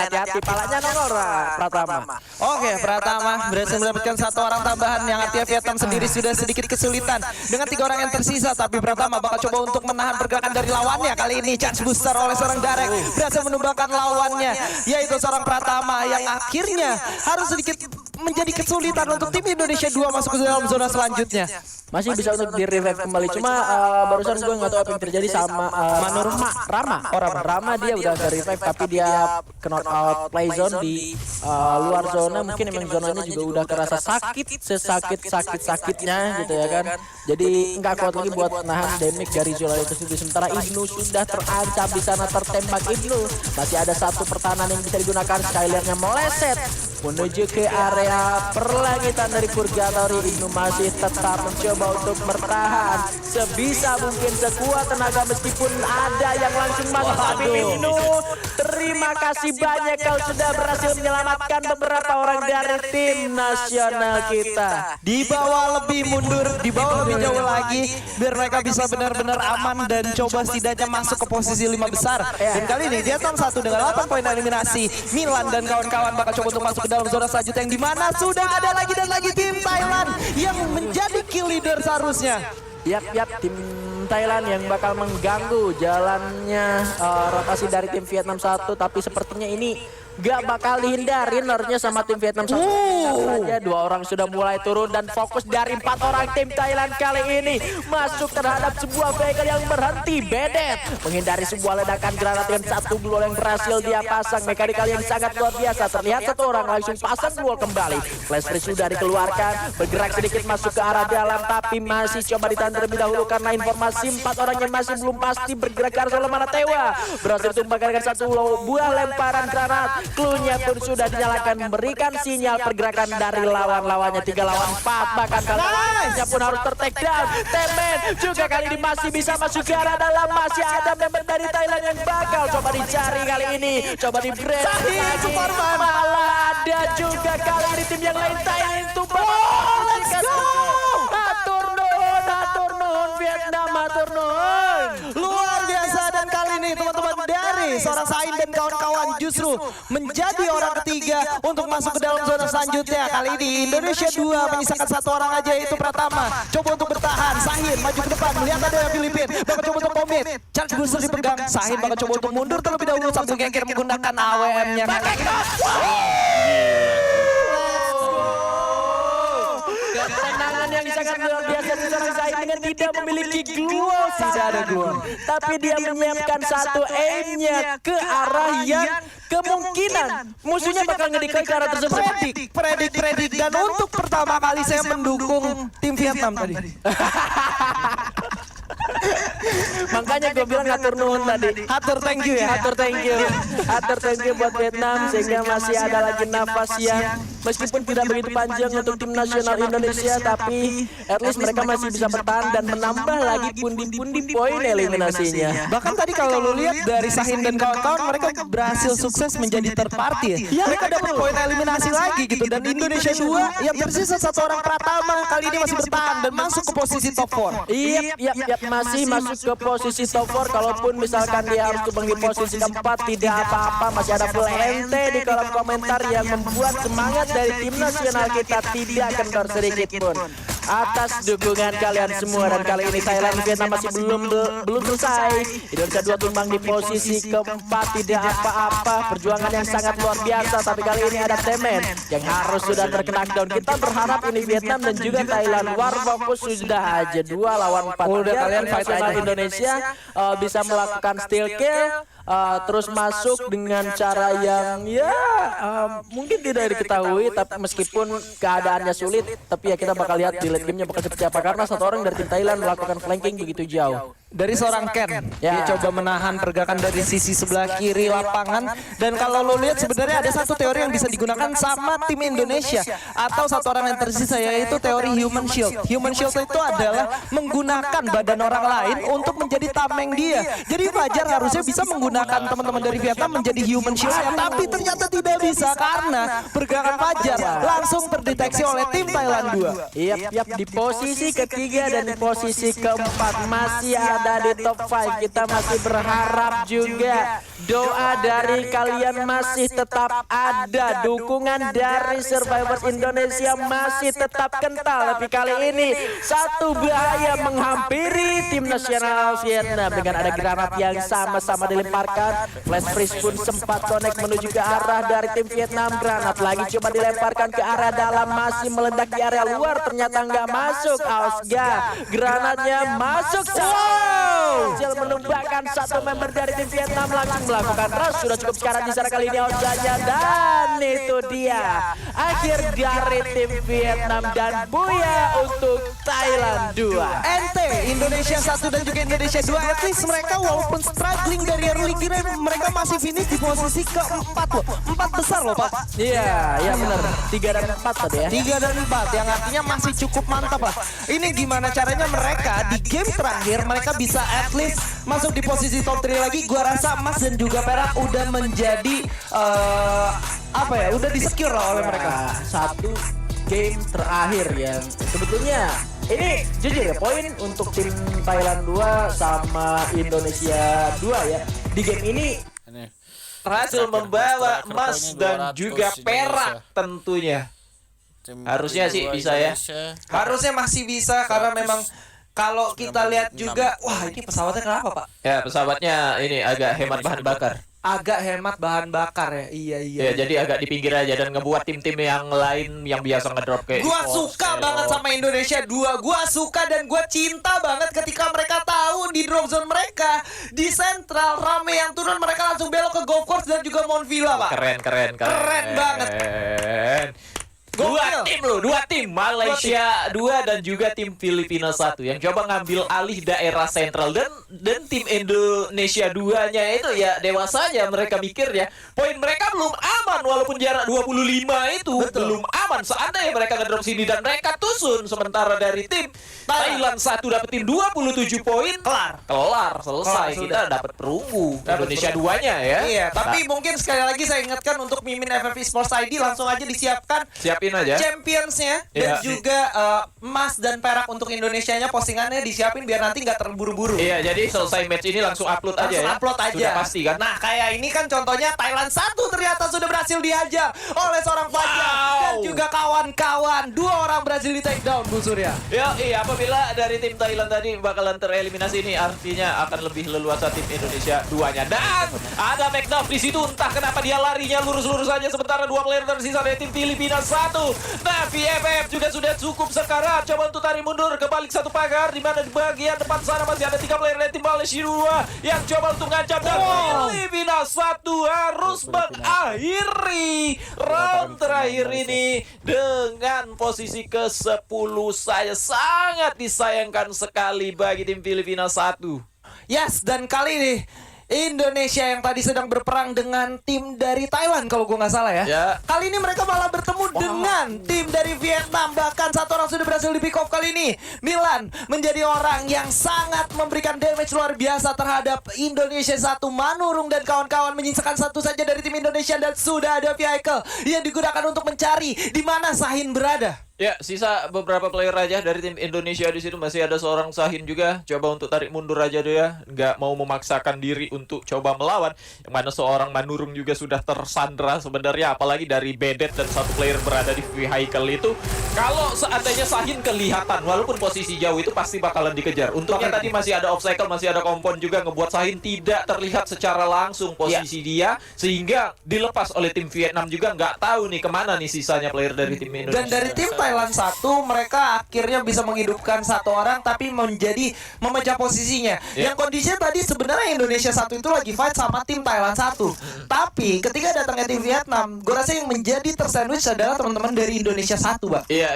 hati-hati palanya nongol Pratama. Oke, Pratama berhasil mendapatkan 1 orang tambahan, yang artinya Vietnam sendiri sudah sedikit kesulitan dengan 3 orang yang tersisa. Tapi Pratama bakal coba untuk menahan pergerakan dari lawannya. Kali ini chance booster oleh seorang Darek berhasil menumbangkan lawannya, yaitu seorang Pratama yang akhirnya harus sedikit menjadi kesulitan untuk tim Indonesia 2 masuk ke dalam zona selanjutnya. Masih bisa untuk di revive kembali, cuma barusan gue nggak tahu apa yang terjadi sama Rama dia udah ke revive, tapi dia knock out play zone di luar zona. Mungkin emang zonanya juga udah kerasa sakitnya gitu ya kan. Jadi nggak kuat lagi buat menahan damage dari zona itu sendiri. Sementara Ibnu sudah terancam di sana, tertembak Ibnu. Masih ada 1 pertahanan yang bisa digunakan. Skylernya meleset menuju ke area perlangitan dari Purgatory. Ibnu masih tetap mencoba untuk bertahan sebisa mungkin, sekuat tenaga, meskipun ada yang langsung masuk. Tapi Ibnu, terima kasih banyak, kau sudah berhasil menyelamatkan beberapa orang dari tim nasional kita. Dibawa lebih mundur, dibawa lebih jauh lagi biar mereka bisa benar-benar aman dan coba setidaknya masuk ke posisi 5 besar. Dan kali ini Vietnam 1 dengan 8 poin eliminasi. Milan dan kawan-kawan bakal coba untuk masuk ke dalam zona selanjutnya, yang dimana sudah ada lagi dan lagi tim Thailand yang menjadi kill leader seharusnya. Yap, tim Thailand yang bakal mengganggu jalannya rotasi dari tim Vietnam 1. Tapi sepertinya ini gak bakal dihindarin harusnya sama tim Vietnam 1. Saja 2 orang sudah mulai turun dan fokus dari 4 orang tim Thailand kali ini masuk terhadap sebuah vehicle yang berhenti. Bedet menghindari sebuah ledakan granat dengan 1 glual yang berhasil dia pasang. Mekanikal yang sangat luar biasa. Terlihat 1 orang langsung pasang glual kembali. Flash freeze sudah dikeluarkan, bergerak sedikit masuk ke arah dalam, tapi masih coba ditahan terlebih dahulu karena informasi 4 orang yang masih belum pasti bergerak ke arah mana. Tewa berhasil tumbangkan dengan 1 buah lemparan granat. Cluenya pun sudah dinyalakan, memberikan sinyal pergerakan dari lawan-lawannya. 3 lawan 4, bahkan kalian pun harus ter-take down. Temen juga kali ini masih bisa masuk ke arah dalam. Masih ada member dari Thailand yang bakal coba dicari kali ini, coba di-break lagi. Malah ada juga kali ini tim yang lain Thailand itu let's go! Hatur nuhun Vietnam, hatur nuhun. Luar biasa, dan kali ini teman-teman dari seorang Sain dan kawan-kawan justru menjadi orang ketiga untuk masuk ke dalam zona selanjutnya. Kali ini Indonesia 2 menyisakan satu orang aja, yaitu Pratama. Coba untuk bertahan, Sahin maju ke depan, melihat ada Filipin, bakal coba untuk komit. Charge booster dipegang, Sahin bakal coba untuk mundur terlebih dahulu sambil geger menggunakan AWM-nya. Ketenangan yang sangat luar biasa di seorang Zain dengan tidak memiliki glow, tidak ada glow. Tapi dia menyiapkan satu aim-nya ke arah yang kemungkinan musuhnya bakal ngedeclare ke arah tersebut. Predik. Dan untuk pertama kali saya mendukung tim Vietnam tadi. Makanya gue bilang hatur nuhun tadi. Hatur thank you ya. Hatur thank you buat Vietnam, sehingga masih ada lagi nafas yang meskipun tidak begitu panjang untuk tim nasional Indonesia, tapi at least mereka masih bisa bertahan dan menambah lagi pundi-pundi poin eliminasinya. Bahkan tadi kalau lu lihat dari Sahin dan kawan-kawan, mereka berhasil sukses menjadi third party ya. Mereka dapat poin eliminasi lagi gitu, dan Indonesia 2 yang tersisa satu orang Pratama kali ini masih bertahan dan masuk ke posisi top 4. Iya, masih masuk ke posisi top 4. Kalaupun misalkan dia harus tumbang di posisi keempat, tidak apa-apa, masih ada full ente di kolom komentar yang membuat semangat dari tim nasional kita tidak kendor sedikit pun. Atas dukungan kalian semua, dan kali ini Thailand Vietnam masih belum selesai. Indonesia 2 tumbang di posisi keempat, tidak apa-apa, perjuangan yang sangat luar biasa. Tapi kali ini ada Temen yang harus sudah terkena knockdown. Kita berharap ini Vietnam dan juga Thailand war fokus sudah aja 2 lawan 4. Udah kalian fight aja. Indonesia bisa melakukan steal kill, terus masuk dengan cara yang mungkin tidak diketahui, tapi meskipun keadaannya sulit, tapi ya kita bakal lihat di late game-nya bakal seperti apa, karena satu orang dari tim Thailand melakukan flanking begitu jauh. Dari seorang Ken, dia coba menahan pergerakan dari sisi sebelah kiri lapangan. Dan kalau lo lihat sebenarnya ada satu teori yang bisa digunakan sama tim Indonesia atau satu orang yang tersisa, yaitu teori human shield. Human shield itu adalah menggunakan badan orang lain untuk menjadi tameng dia. Jadi Fajar harusnya bisa menggunakan teman-teman dari Vietnam menjadi human shield, tapi ternyata tidak bisa karena pergerakan Fajar langsung terdeteksi oleh tim Thailand 2. Yap, di posisi ketiga dan di posisi keempat masih ada di top 5. Kita masih berharap juga doa dari kalian masih tetap ada, dukungan dari Survivors Indonesia masih tetap kental. Tapi kali ini satu bahaya menghampiri tim nasional Vietnam dengan ada granat yang sama-sama dilemparkan. Flash freeze pun sempat connect menuju ke arah dari tim Vietnam. Granat lagi coba dilemparkan ke area dalam, masih meledak di area luar, ternyata nggak masuk. Ausga, granatnya masuk. Berhasil menumbangkan satu member dari tim Vietnam, langsung melakukan rush. Sudah cukup sekarang di sana kali ini Ausganya, dan itu dia akhir dari tim Vietnam dan buya untuk Thailand 2. NT Indonesia 1 dan juga Indonesia 2, at least mereka walaupun struggling dari early game, mereka masih finish di posisi keempat loh. 4 besar loh Pak. Iya benar. 3 dan 4 tadi ya. 3 dan 4 yang artinya masih cukup mantap lah. Ini gimana caranya mereka di game terakhir mereka bisa at least masuk di posisi top 3 lagi. Gua rasa emas dan juga perak udah menjadi udah di-secure lah oleh mereka. Satu game terakhir yang sebetulnya ini jujur ya, poin untuk tim Thailand 2 sama Indonesia 2 ya. Di game ini berhasil membawa emas dan juga perak tentunya. Harusnya sih bisa ya. Harusnya masih bisa karena memang kalau kita lihat juga, wah ini pesawatnya kenapa Pak? Ya pesawatnya ini agak hemat bahan bakar. Agak hemat bahan bakar ya. Iya. Ya jadi agak di pinggir aja dan ngebuat tim-tim yang lain yang biasa ngedrop kayak. Gua suka banget sama Indonesia 2. Gua suka dan gua cinta banget ketika mereka tahu di drop zone mereka di sentral rame yang turun, mereka langsung belok ke golf course dan juga Mount Villa Pak. Keren Keren banget. Dua tim Malaysia 2 dan juga tim Filipina 1 yang coba ngambil alih daerah sentral dan tim Indonesia 2-nya itu ya dewasanya mereka mikir ya poin mereka belum aman walaupun jarak 25 itu belum aman seandainya mereka ngedrop sini dan mereka tusun sementara dari tim Thailand 1 dapetin 27 poin kelar selesai kita dapat perunggu Indonesia 2-nya ya. Iya, tapi mungkin sekali lagi saya ingatkan untuk Mimin FFV Sports ID langsung aja siapin aja championsnya dan juga emas dan perak untuk Indonesianya postingannya disiapin biar nanti nggak terburu-buru. Iya, jadi selesai match ini langsung upload aja ya. Upload aja. Sudah pasti kan. Nah, kayak ini kan contohnya Thailand 1 ternyata sudah berhasil dihajar oleh seorang Fajar dan juga kawan-kawan. 2 orang berhasil di take down, Bu Surya. Iya, apabila dari tim Thailand tadi bakalan tereliminasi ini artinya akan lebih leluasa tim Indonesia 2-nya. Dan ada McDuff di situ, entah kenapa dia larinya lurus-lurus saja sementara 2 player tersisa dari tim Filipina 1. Nah, VFF juga sudah cukup sekarang. Coba untuk tarik mundur ke balik satu pagar di mana di bagian depan sana masih ada 3 player dari tim Malaysia 2 yang coba untuk ngancam dan Filipina 1 harus mengakhiri round terakhir ini dengan posisi ke-10 saja. Sangat disayangkan sekali bagi tim Filipina 1. Yes, dan kali ini Indonesia yang tadi sedang berperang dengan tim dari Thailand kalau gue nggak salah ya. Kali ini mereka malah bertemu dengan tim dari Vietnam. Bahkan satu orang sudah berhasil di pick off kali ini. Milan menjadi orang yang sangat memberikan damage luar biasa terhadap Indonesia 1. Manurung dan kawan-kawan menyisakan satu saja dari tim Indonesia dan sudah ada vehicle yang digunakan untuk mencari di mana Sahin berada. Ya, sisa beberapa player aja dari tim Indonesia di situ masih ada seorang Sahin juga. Coba untuk tarik mundur aja dia, nggak mau memaksakan diri untuk coba melawan. Yang mana seorang Manurung juga sudah tersandra sebenarnya, apalagi dari Bedet dan satu player berada di vehicle itu. Kalau seandainya Sahin kelihatan, walaupun posisi jauh itu pasti bakalan dikejar. Untungnya tadi masih ada obstacle, masih ada kompon juga ngebuat Sahin tidak terlihat secara langsung posisi dia, sehingga dilepas oleh tim Vietnam juga nggak tahu nih kemana nih sisanya player dari tim Indonesia. Dan dari tim Thailand 1 mereka akhirnya bisa menghidupkan satu orang tapi memecah posisinya. Yang kondisinya tadi sebenarnya Indonesia 1 itu lagi fight sama tim Thailand 1. Tapi ketika datangnya tim Vietnam, gue rasa yang menjadi tersandwich adalah teman-teman dari Indonesia 1, Pak. Iya.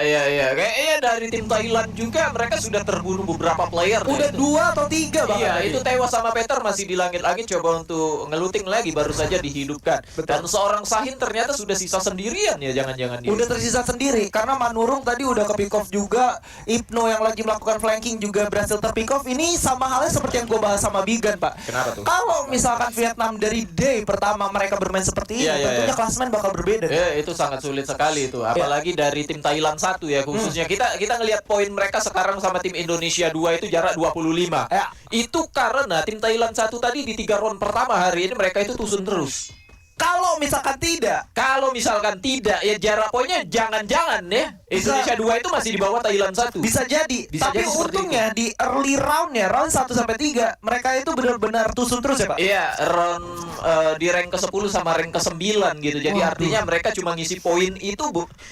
Kayaknya dari tim Thailand juga mereka sudah terbunuh beberapa player. Udah 2 atau 3 bahkan. Iya, itu tewas sama Peter masih di langit-langit coba untuk ngeluting lagi baru saja dihidupkan. Dan seorang Sahin ternyata sudah sisa sendirian ya, jangan-jangan dia. Udah tersisa sendiri karena Manurung tadi udah ke pick off juga. Ibnu yang lagi melakukan flanking juga berhasil terpick off. Ini sama halnya seperti yang gue bahas sama Bigan, Pak. Kenapa tuh? Kalau misalkan Vietnam dari day pertama mereka bermain seperti ini, tentunya klasemen bakal berbeda. Itu sangat sulit sekali itu. Apalagi dari tim Thailand 1 ya khususnya. Kita ngelihat poin mereka sekarang sama tim Indonesia 2 itu jarak 25. Itu karena tim Thailand 1 tadi di 3 round pertama hari ini mereka itu tusun terus. Kalau misalkan tidak, ya jarak poinnya jangan-jangan ya Indonesia 2 itu masih di bawah Thailand 1. Bisa jadi. Tapi untungnya di early roundnya, round 1 sampai 3, mereka itu benar-benar tusun terus ya, Pak. Iya, round di rank ke-10 sama rank ke-9 gitu. Jadi artinya mereka cuma ngisi poin itu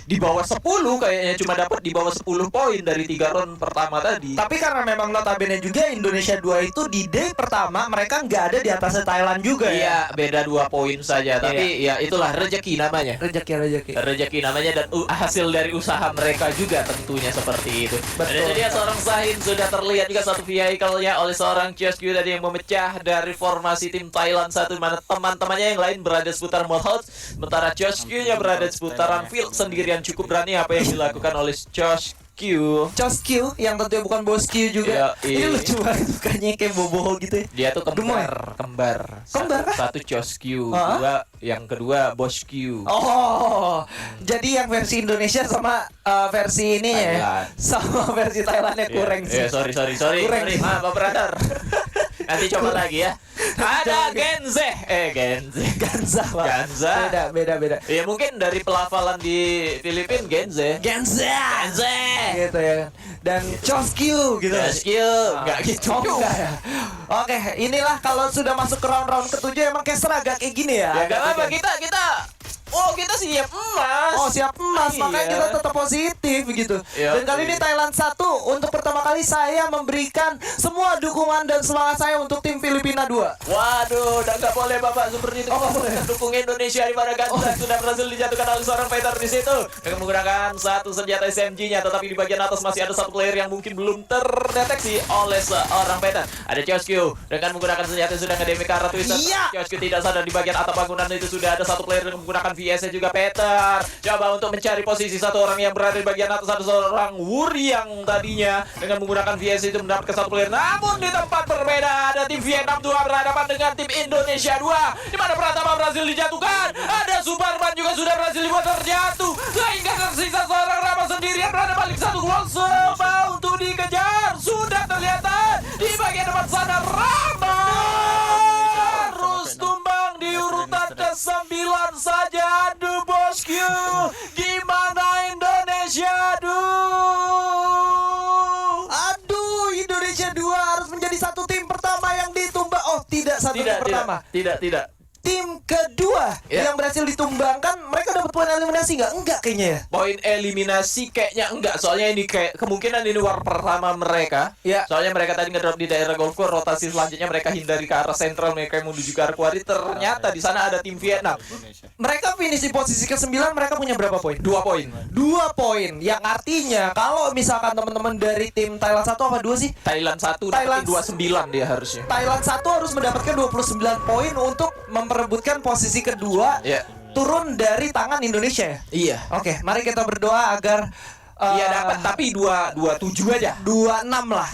di bawah 10 kayaknya, cuma dapat di bawah 10 poin dari 3 round pertama tadi. Tapi karena memang notabene juga Indonesia 2 itu di day pertama mereka nggak ada di atasnya Thailand juga ya. Iya, beda 2 poin saja. Tapi ya itulah rezeki namanya. Rezeki namanya dan hasil dari usaha mereka juga tentunya seperti itu. Dan jadi seorang Sahin sudah terlihat juga satu vehicle-nya oleh seorang Chosky tadi yang memecah dari formasi tim Thailand 1, mana teman-temannya yang lain berada seputar Molhouse, sementara Chosky-nya berada seputaran field sendirian. Cukup berani apa yang dilakukan oleh Chosky yang tentunya bukan Bos Q juga. Ini lucu banget mukanya kayak boboho gitu ya. Dia tuh kembar. Satu Chosky, yang kedua Bos Q. Jadi yang versi Indonesia sama versi ini ya, sama versi Thailandnya kurang sih. Sorry. Maaf, brother. Nanti coba lagi ya. Ada Genze. Ganza. Beda. Ya mungkin dari pelafalan di Filipina Genze. Gitu ya. Dan Chosky gitu. Enggak gitu. Enggak ya. Oke, inilah kalau sudah masuk ke round-round ke-7 emang kayak seragam kayak gini ya. Ya enggak apa kita siap emas. Oh, siap emas. Makanya Iya. kita tetap positif begitu. Iya. Dan kali ini Thailand 1 untuk pertama kali saya memberikan semua dukungan dan semangat saya untuk tim Filipina 2. Waduh, udah nggak boleh Bapak seperti itu. Dukung Indonesia di mana Gansan sudah berhasil dijatuhkan oleh seorang fighter di situ dengan menggunakan satu senjata SMG-nya, tetapi di bagian atas masih ada satu player yang mungkin belum terdeteksi oleh seorang fighter. Ada Chosku dengan menggunakan senjata yang sudah ngedemik ke arah Twister. Iya. Chosku tidak sadar di bagian atap bangunan itu sudah ada satu player dengan menggunakan VS-nya juga Peter. Coba untuk mencari posisi satu orang yang berada di bagian atas, ada seorang Wuri yang tadinya dengan menggunakan VS itu mendapatkan satu player. Namun di tempat berbeda ada tim Vietnam 2 berhadapan dengan tim Indonesia 2, di mana Pratama berhasil dijatuhkan. Ada Suparman juga sudah berhasil dibuat terjatuh, sehingga tersisa seorang Rama sendirian berada balik satu gol. Coba untuk dikejar, sudah terlihat di bagian depan sana Rama harus tumbang di urutan ke-9 saja. Aduh bosku, gimana Indonesia? Aduh, Indonesia 2 harus menjadi satu tim pertama yang ditumbang. Oh, tidak satu tim pertama. Tidak. Tim kedua Ya. yang berhasil ditumbangkan, mereka dapat poin eliminasi nggak? Enggak kayaknya ya. Poin eliminasi kayaknya enggak, soalnya ini kayak kemungkinan ini war pertama mereka. Ya. Soalnya mereka tadi ngedrop di daerah golf course, rotasi selanjutnya mereka hindari ke arah sentral, mereka menuju ke arah quarry. Ternyata di sana ada tim Vietnam. Mereka finish di posisi ke-9, mereka punya berapa poin? 2 poin. 2 poin. Yang artinya kalau misalkan teman-teman dari tim Thailand 1 apa 2 sih? Thailand 1 Thailand- dapat 29 dia harusnya. Thailand 1 harus mendapatkan 29 poin untuk memperebutkan posisi kedua, Ya. turun dari tangan Indonesia ya. Iya. Oke, mari kita berdoa agar Iya dapat, tapi 27 aja. 26 lah.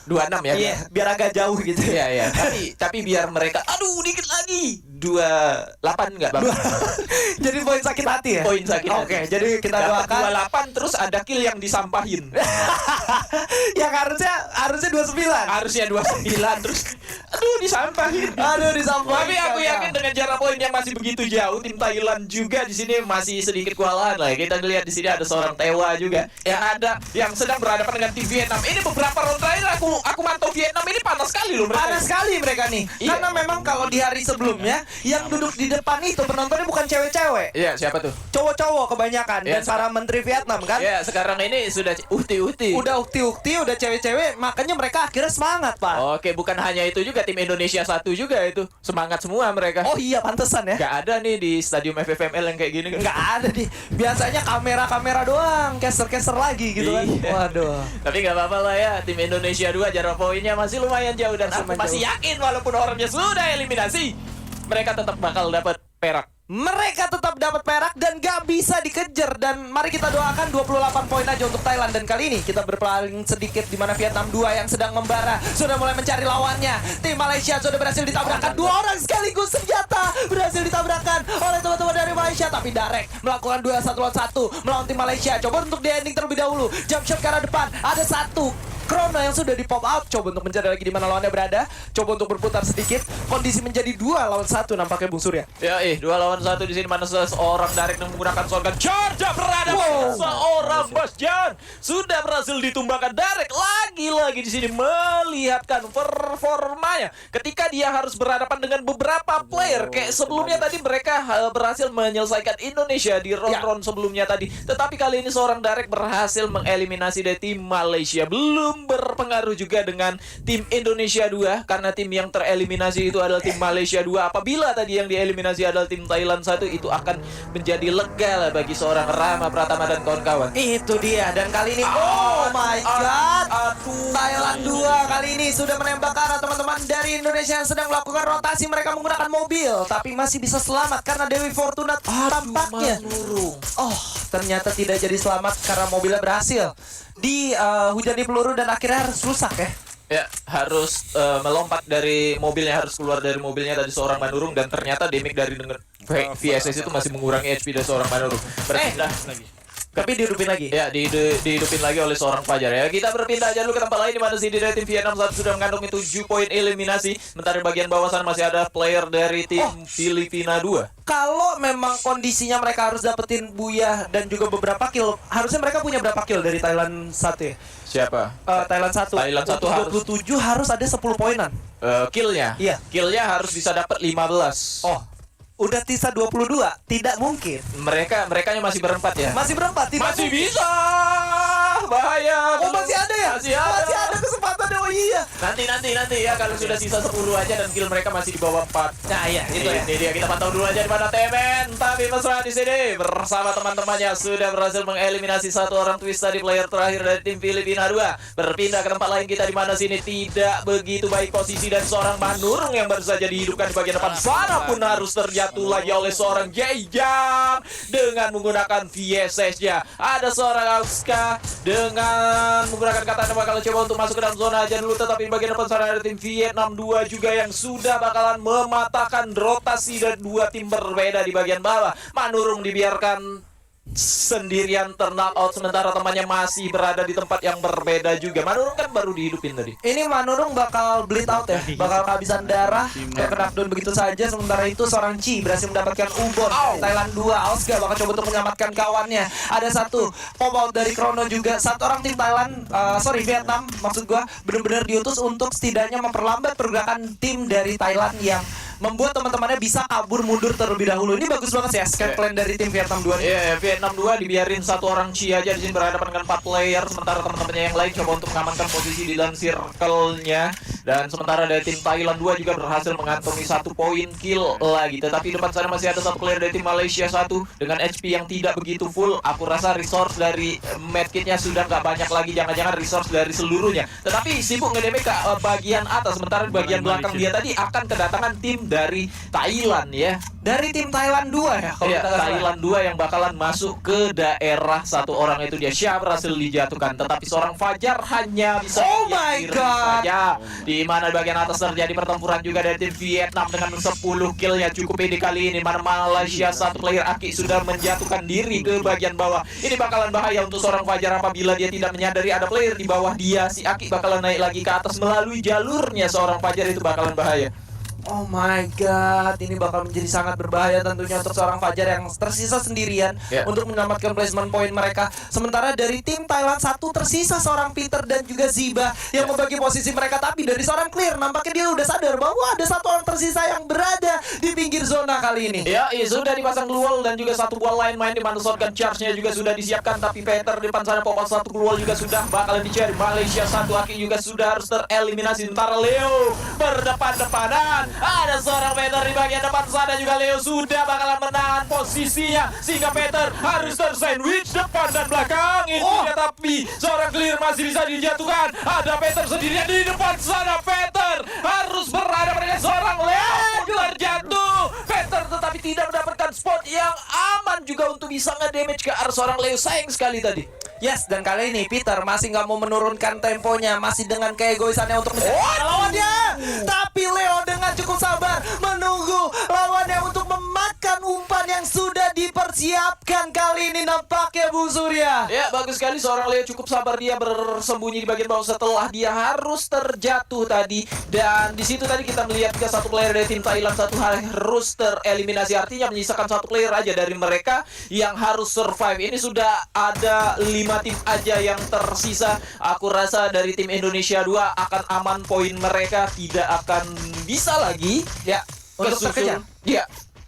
26 ya. Iya, biar agak jauh gitu. Iya. Tapi biar mereka dikit lagi. 28 enggak, Bang? Jadi poin sakit hati ya. Poin sakit hati. Oke, jadi kita Dapat doakan 28 terus ada kill yang disampahin. yang harusnya 29. Harusnya 29 terus disampahin. Aduh, disampaikan. Tapi aku yakin dengan jarak poin yang masih begitu jauh, tim Thailand juga di sini masih sedikit kewalahan lah. Kita lihat di sini ada seorang Tewa juga yang sedang berhadapan dengan tim Vietnam. Ini beberapa round terakhir aku mantau Vietnam ini panas sekali loh mereka. Panas sekali mereka nih. Iya. Karena memang kalau di hari sebelumnya yang duduk di depan itu penontonnya bukan cewek-cewek, Iya, siapa tuh? cowok-cowok kebanyakan Iya, dan para menteri Vietnam kan. Ya, sekarang ini sudah ukti-ukti. Udah ukti-ukti, udah cewek-cewek, makanya mereka akhirnya semangat, Pak. Oke, bukan hanya itu juga, tim Indonesia 1 juga itu semangat semua mereka. Oh iya, pantesan ya. Nggak ada nih di stadium FFML yang kayak gini. Nggak ada nih. Biasanya kamera-kamera doang, caster-caster lagi gitu kan. Iya. Waduh. Tapi nggak apa-apa lah ya, tim Indonesia 2 jarak poinnya masih lumayan jauh dan aku Lumayan masih jauh. yakin walaupun orangnya sudah eliminasi, mereka tetap bakal dapat perak. Mereka tetap dapat perak dan gak bisa dikejar. Dan mari kita doakan 28 poin aja untuk Thailand. Dan kali ini kita berpaling sedikit di mana Vietnam 2 yang sedang membara sudah mulai mencari lawannya. Tim Malaysia sudah berhasil ditabrakkan. 2 orang sekaligus senjata berhasil ditabrakkan oleh teman-teman dari Malaysia. Tapi Darek melakukan 2-1 lawan 1 melawan tim Malaysia. Coba untuk di ending terlebih dahulu. Jump shot ke arah depan. Ada 1 Chrono yang sudah di pop out. Coba untuk mencari lagi di mana lawannya berada. Coba untuk berputar sedikit. Kondisi menjadi 2 lawan 1 nampaknya Bung Surya. Ya, 2 lawan 1 di sini, mana seorang Darek yang menggunakan shotgun charge berada. Wow. Seorang Basjan sudah berhasil ditumbangkan. Darek lagi-lagi di sini melihatkan performanya ketika dia harus berhadapan dengan beberapa player. Kayak sebelumnya tadi mereka berhasil menyelesaikan Indonesia di round-round sebelumnya tadi. Tetapi kali ini seorang Darek berhasil mengeliminasi dari tim Malaysia. Belum berpengaruh juga dengan tim Indonesia 2 karena tim yang tereliminasi itu adalah tim Malaysia 2. Apabila tadi yang dieliminasi adalah tim Thailand 1, itu akan menjadi lega lah bagi seorang Rama Pratama dan kawan-kawan. Itu dia. Dan kali ini oh my god, Thailand 2 kali ini sudah menembak ke arah teman-teman dari Indonesia yang sedang melakukan rotasi. Mereka menggunakan mobil tapi masih bisa selamat karena Dewi Fortuna tampaknya ternyata tidak jadi selamat karena mobilnya berhasil dihujani peluru dan akhirnya harus rusak ya. Ya, harus melompat dari mobilnya, harus keluar dari mobilnya tadi seorang Manurung, dan ternyata damage dari VSS itu masih mengurangi HP dari seorang Manurung. Berpindah Tapi dihidupin lagi. Ya, dihidupin lagi oleh seorang Fajar ya. Kita berpindah aja dulu ke tempat lain di mana sini dari tim Vietnam 1 sudah mengantongi 7 poin eliminasi. Sementara di bagian bawah sana masih ada player dari tim Filipina 2. Kalau memang kondisinya mereka harus dapetin Buya dan juga beberapa kill, harusnya mereka punya berapa kill dari Thailand 1 ya? Siapa? Thailand 1. Thailand 1 Untuk harus 27 harus ada 10 poinan. killnya. Iya. Killnya harus bisa dapat 15. Oh. udah sisa 22, tidak mungkin. Merekanya masih berempat ya. Masih berempat, tidak Masih mungkin. bisa. Bahaya. Oh, masih ada ya? Masih ada. Masih ada kesempatan. Oh iya. Nanti ya kalau sudah sisa 10 aja dan kill mereka masih di bawah 4. Nah, iya, itu ya. Ini dia, kita pantau dulu aja di mana Temen. Tapi mesra di sini bersama teman-temannya sudah berhasil mengeliminasi satu orang twist tadi, player terakhir dari tim Filipina 2. Berpindah ke tempat lain kita di mana sini tidak begitu baik posisi dan seorang Manurung yang baru saja dihidupkan di bagian depan sana pun harus terjatuh lagi oleh seorang Jejang dengan menggunakan VSS-nya. Ada seorang Auska dengan menggunakan katana bakal coba untuk masuk ke dalam zona aja dulu, tetapi di bagian depan sana ada tim Vietnam 2 juga yang sudah bakalan mematahkan rotasi dari dua tim berbeda di bagian bawah. Manurung dibiarkan sendirian turn out sementara temannya masih berada di tempat yang berbeda juga. Manurung kan baru dihidupin tadi. Ini Manurung bakal bleed out ya, bakal kehabisan darah, kena knockdown begitu saja. Sementara itu seorang Chi berhasil mendapatkan Ubon dari Thailand 2. Ausga bakal coba untuk menyelamatkan kawannya. Ada satu pop out dari Chrono juga. Satu orang tim Thailand, Vietnam maksud gua, benar-benar diutus untuk setidaknya memperlambat pergerakan tim dari Thailand yang membuat teman-temannya bisa kabur mundur terlebih dahulu. Ini bagus banget sih escape plan dari tim Vietnam 2 nih. Iya, Vietnam 2 dibiarin satu orang Chi aja di sini berhadapan dengan 4 player, sementara teman-temannya yang lain coba untuk mengamankan posisi di dalam circle-nya. Dan sementara dari tim Thailand 2 juga berhasil mengantongi 1 poin kill lagi. Tetapi depan sana masih ada satu player dari tim Malaysia 1 dengan HP yang tidak begitu full. Aku rasa resource dari medkitnya sudah nggak banyak lagi, jangan-jangan resource dari seluruhnya. Tetapi sibuk ngedeme ke bagian atas, sementara di bagian belakang dia tadi akan kedatangan tim dari Thailand ya. Dari tim Thailand 2 ya kalau Iya, kita nggak salah. Thailand 2 yang bakalan masuk ke daerah satu orang itu dia. Syah berhasil dijatuhkan, tetapi seorang Fajar hanya bisa Oh my diri God. saja. Di mana di bagian atas terjadi pertempuran juga dari tim Vietnam dengan 10 killnya cukup pede kali ini. Mana Malaysia satu player Aki sudah menjatuhkan diri ke bagian bawah. Ini bakalan bahaya untuk seorang Fajar apabila dia tidak menyadari ada player di bawah dia. Si Aki bakalan naik lagi ke atas melalui jalurnya seorang Fajar, itu bakalan bahaya. Oh my god, ini bakal menjadi sangat berbahaya tentunya untuk seorang Fajar yang tersisa sendirian untuk menyelamatkan placement point mereka. Sementara dari tim Thailand 1 tersisa seorang Peter dan juga Ziba yang membagi posisi mereka. Tapi dari seorang Clear nampaknya dia udah sadar bahwa ada satu orang tersisa yang berada di pinggir zona kali ini. Ya, sudah dipasang dual dan juga satu buah lain main di mana shotgun charge-nya juga sudah disiapkan. Tapi Peter di depan sana pop satu dual juga sudah bakalan dicari. Malaysia satu Aki juga sudah harus tereliminasi. Sementara Leo berdepan-depanan. Ada seorang Peter di bagian depan sana juga. Leo sudah bakalan menahan posisinya sehingga Peter harus tersandwich depan dan belakang. Itu dia, tapi seorang Clear masih bisa dijatuhkan. Ada Peter sendirian di depan sana. Peter harus berhadapan dengan seorang Leo. Terjatuh Peter tetapi tidak mendapatkan spot yang aman juga untuk bisa nge-damage ke arah seorang Leo. Sayang sekali tadi. Yes, dan kali ini Peter masih nggak mau menurunkan temponya, masih dengan keegoisannya untuk mencari lawannya. Tapi Leo dengan cukup sabar menunggu lawannya untuk memakan umpan yang sudah dipersiapkan kali ini nampaknya Bung Surya. Ya, bagus sekali seorang Leo cukup sabar, dia bersembunyi di bagian bawah setelah dia harus terjatuh tadi. Dan di situ tadi kita melihat juga satu player dari tim Thailand satu harus tereliminasi, artinya menyisakan satu player aja dari mereka yang harus survive. Ini sudah ada 5 tim aja yang tersisa. Aku rasa dari tim Indonesia 2 akan aman, poin mereka tidak akan bisa lagi ya Untuk terkejar. Iya,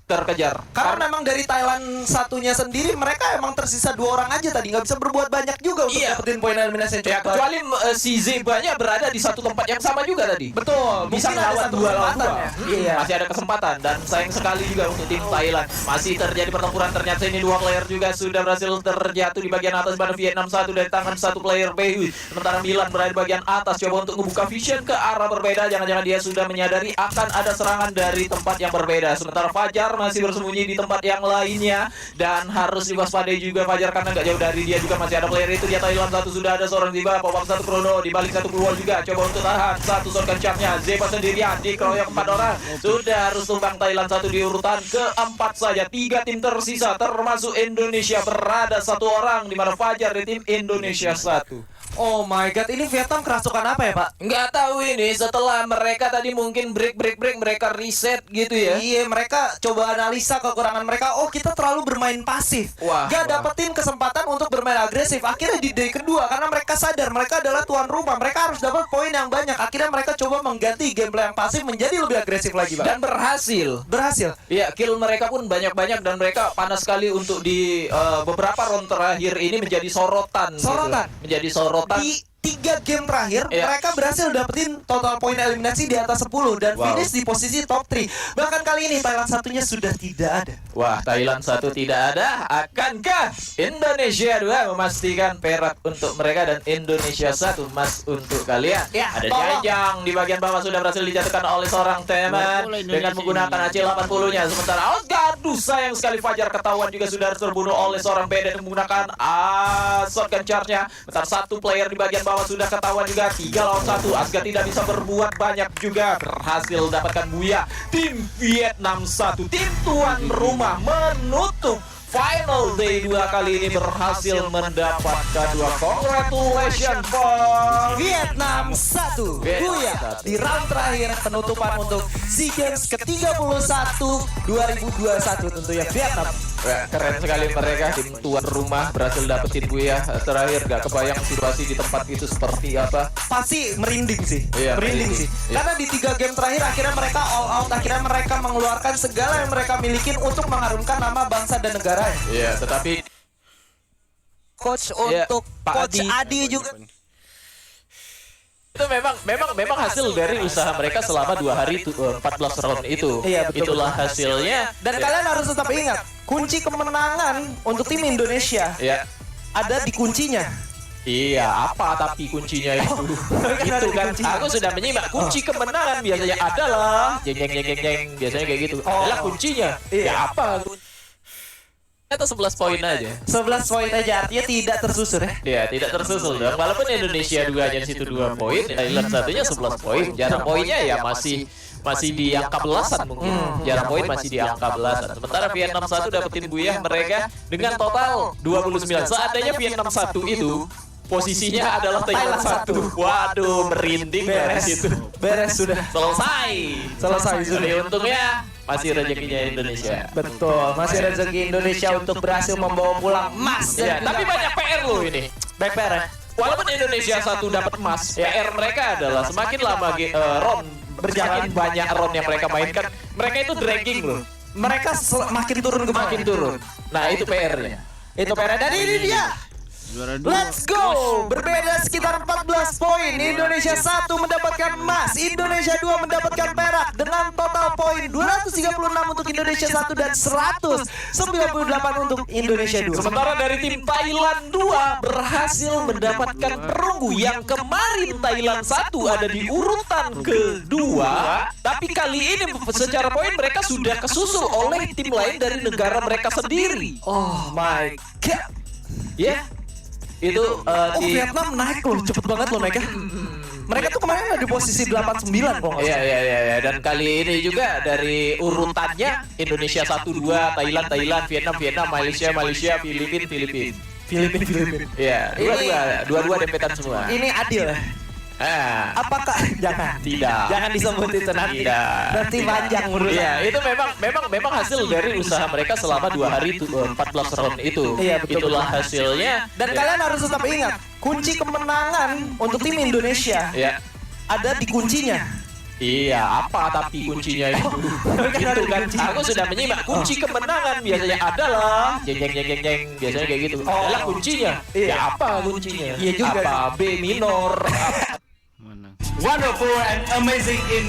terkejar. Karena memang dari Thailand satunya sendiri mereka emang tersisa 2 orang aja tadi, nggak bisa berbuat banyak juga untuk dapetin poin eliminasi yang Ya, cukup kecuali si Zebanya berada di satu tempat yang sama juga tadi. Betul, Bisa mungkin ada lawan satu 2 lawan kesempatan 2. ya. Iya. Masih ada kesempatan dan sayang sekali juga untuk tim Thailand. Masih terjadi pertempuran, ternyata ini 2 player juga sudah berhasil terjatuh di bagian atas pada Vietnam 1 dari tangan satu player BU. Sementara Milan berada di bagian atas coba untuk membuka vision ke arah berbeda. Jangan-jangan dia sudah menyadari akan ada serangan dari tempat yang berbeda. Sementara Fajar masih bersembunyi di tempat yang lainnya dan harus diwaspadai juga Fajar karena nggak jauh dari dia juga masih ada player itu. Dia Thailand 1 sudah ada seorang Ziba, pop satu Chrono di balik satu keluar juga coba untuk tahan satu shotgun charge-nya. Zeba sendirian dikeroyok 4 orang, sudah harus tumbang Thailand 1 di urutan keempat saja. 3 tim tersisa termasuk Indonesia berada 1 orang di mana Fajar di tim Indonesia 1. Oh my god, ini Vietnam kerasukan apa ya Pak? Nggak tahu ini setelah mereka tadi mungkin break mereka reset gitu ya. Iya, mereka coba analisa kekurangan mereka. Oh, kita terlalu bermain pasif. Gak dapetin kesempatan untuk bermain agresif. Akhirnya di day kedua, karena mereka sadar mereka adalah tuan rumah, mereka harus dapat poin yang banyak. Akhirnya mereka coba mengganti gameplay yang pasif menjadi lebih agresif lagi, Bang. Dan berhasil. Iya, kill mereka pun banyak-banyak dan mereka panas sekali untuk di beberapa round terakhir ini menjadi sorotan. Menjadi sorotan. Di 3 game terakhir mereka berhasil dapetin total poin eliminasi di atas 10 dan finish di posisi top 3. Bahkan kali ini Thailand satunya sudah tidak ada. Wah, Thailand 1 tidak ada. Akankah Indonesia 2 memastikan perak untuk mereka dan Indonesia 1 emas untuk kalian? Ada Jajang di bagian bawah sudah berhasil dijatuhkan oleh seorang teman dengan menggunakan AC80-nya. Sementara aduh sayang sekali Fajar ketahuan juga sudah terbunuh oleh seorang BD menggunakan shotgun charge-nya. Bentar, satu player di bagian bawah sudah ketahuan juga 3 lawan 1. Asga tidak bisa berbuat banyak juga. Berhasil dapatkan buya. Tim Vietnam 1, tim tuan rumah menutup final day 2 kali ini berhasil mendapatkan 2. Congratulations for Vietnam 1 Buya di round terakhir penutupan untuk SEA Games ke-31 2021 tentunya Vietnam. Keren sekali mereka, tim tuan rumah berhasil dapetin Buya terakhir. Gak kebayang situasi di tempat itu seperti apa. Pasti merinding sih. Merinding sih. Karena di 3 game terakhir akhirnya mereka all out. Akhirnya mereka mengeluarkan segala yang mereka milikin untuk mengharumkan nama bangsa dan negara. Iya, tetapi Coach untuk Coach Adi juga. itu memang hasil dari usaha mereka selama 2 hari 14 round itu. Itulah hasilnya. Dan kalian harus tetap ingat, kunci kemenangan untuk tim Indonesia ada di kuncinya. Iya, apa tapi kuncinya itu? Itu kan, aku sudah menyimak. Kunci kemenangan biasanya adalah jeng biasanya kayak gitu. Adalah kuncinya. Ya apa? Atau 11 poin aja. 11 poin aja, artinya tidak tersusul ya. Iya, tidak tersusul dong. Walaupun Indonesia 2 aja situ 2 poin, Thailand satunya 11 poin. Jarak poinnya ya masih di angka belasan mungkin. Jarak poin masih di angka belasan. Sementara Vietnam 1 dapetin buyah mereka dengan total 29. Seandainya Vietnam 1 itu posisinya adalah Thailand 1. Waduh, merinding dari situ. Beres sudah. Selesai sudah. Untungnya masih rezekinya Indonesia. Betul, masih rezeki Indonesia untuk berhasil membawa pulang emas. Tapi banyak PR loh ini. Baik PR ya. Walaupun Indonesia 1 dapat emas, PR mereka adalah semakin lama round berjalan banyak round yang mereka mainkan, mereka itu dragging loh. Mereka makin turun ke Makin turun. Nah, itu PR-nya. Itu PR dan ini dia. Let's go! Berbeda sekitar 14 poin. Indonesia 1 mendapatkan emas, Indonesia 2 mendapatkan perak dengan total poin 236 untuk Indonesia 1 dan 198 untuk Indonesia 2. Sementara dari tim Thailand 2 berhasil mendapatkan perunggu yang kemarin Thailand 1 ada di urutan kedua, tapi kali ini secara poin mereka sudah kesusul oleh tim lain dari negara mereka sendiri. Oh my god. Itu Vietnam naik loh, cepet banget loh mereka. Mereka tuh kemarin ada di posisi 89 kok nggak salah. Iya. Dan kali ini juga dari urutannya Indonesia 1-2, Thailand, Vietnam, Malaysia, Filipina. Iya, dua dempetan semua. Ini adil. Apakah jangan disebut itu nanti. Nanti panjang urusan. Iya, itu memang hasil dari usaha mereka selama 2 hari 14 round itu. Itulah hasilnya. Dan kalian harus tetap ingat, kunci kemenangan untuk tim Indonesia ada di kuncinya. Iya, apa tapi kuncinya itu? Itu kan, aku sudah menyimak. Kunci kemenangan biasanya adalah jeng biasanya kayak gitu. Adalah kuncinya. Ya apa kuncinya? Iya juga. Apa B minor? Wonderful and amazing in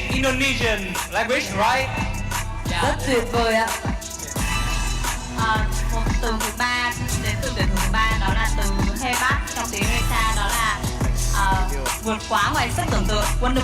Indonesian language, right? Rất tuyệt vời ạ. Một từ thứ ba đến từ tuyển thứ ba đó là từ Hebat, trong tiếng Hesa đó là vượt quá ngoài sức tưởng tượng.